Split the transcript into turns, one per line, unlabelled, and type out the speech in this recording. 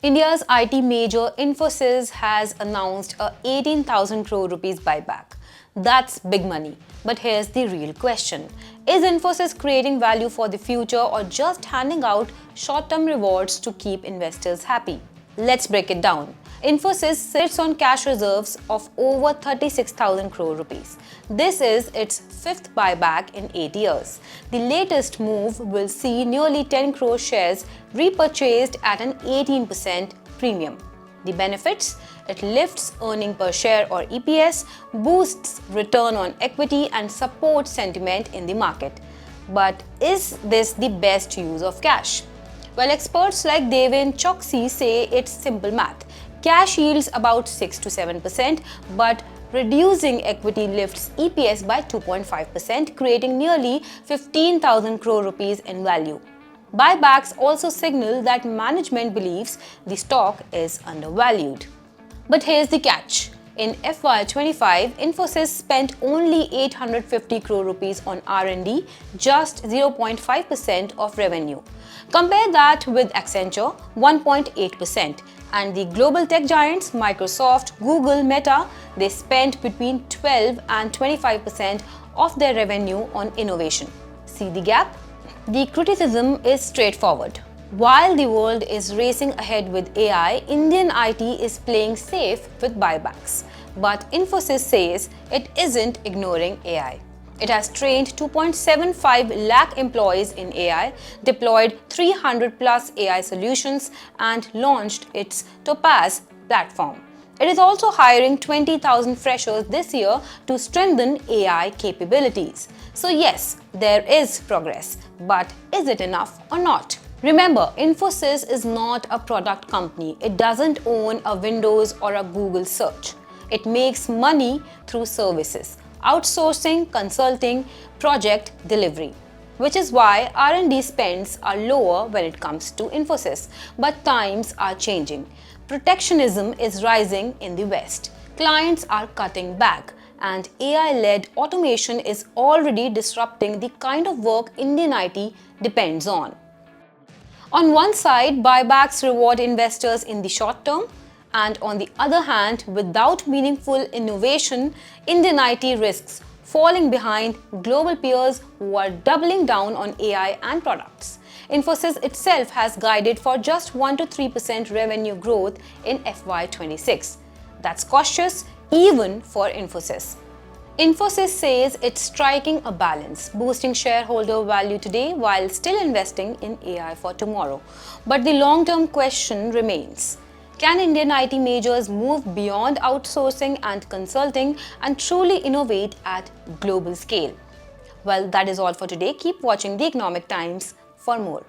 India's IT major Infosys has announced a 18,000 crore rupees buyback. That's big money. But here's the real question. Is Infosys creating value for the future or just handing out short-term rewards to keep investors happy? Let's break it down. Infosys sits on cash reserves of over 36,000 crore rupees. This is its fifth buyback in 8 years. The latest move will see nearly 10 crore shares repurchased at an 18% premium. The benefits? It lifts earning per share or EPS, boosts return on equity and supports sentiment in the market. But is this the best use of cash? Well, experts like Devin Choksi say it's simple math. Cash yields about 6 to 7%, but reducing equity lifts EPS by 2.5%, creating nearly 15,000 crore rupees in value. Buybacks also signal that management believes the stock is undervalued. But here's the catch. In FY25, Infosys spent only 850 crore rupees on R&D, just 0.5% of revenue. Compare that with Accenture, 1.8%, and the global tech giants Microsoft, Google, Meta, they spent between 12 and 25% of their revenue on innovation. See the gap? The criticism is straightforward. While the world is racing ahead with AI, Indian IT is playing safe with buybacks. But Infosys says it isn't ignoring AI. It has trained 2.75 lakh employees in AI, deployed 300 plus AI solutions, and launched its Topaz platform. It is also hiring 20,000 freshers this year to strengthen AI capabilities. So yes, there is progress, but is it enough or not? Remember, Infosys is not a product company. It doesn't own a Windows or a Google search. It makes money through services, outsourcing, consulting, project delivery. Which is why R&D spends are lower when it comes to Infosys. But times are changing. Protectionism is rising in the West. Clients are cutting back, and AI-led automation is already disrupting the kind of work Indian IT depends on. On one side, buybacks reward investors in the short term, and on the other hand, without meaningful innovation, Indian IT risks falling behind global peers who are doubling down on AI and products. Infosys itself has guided for just 1 to 3% revenue growth in FY26. That's cautious even for Infosys. Infosys says it's striking a balance, boosting shareholder value today while still investing in AI for tomorrow. But the long-term question remains. Can Indian IT majors move beyond outsourcing and consulting and truly innovate at global scale? Well, that is all for today. Keep watching The Economic Times for more.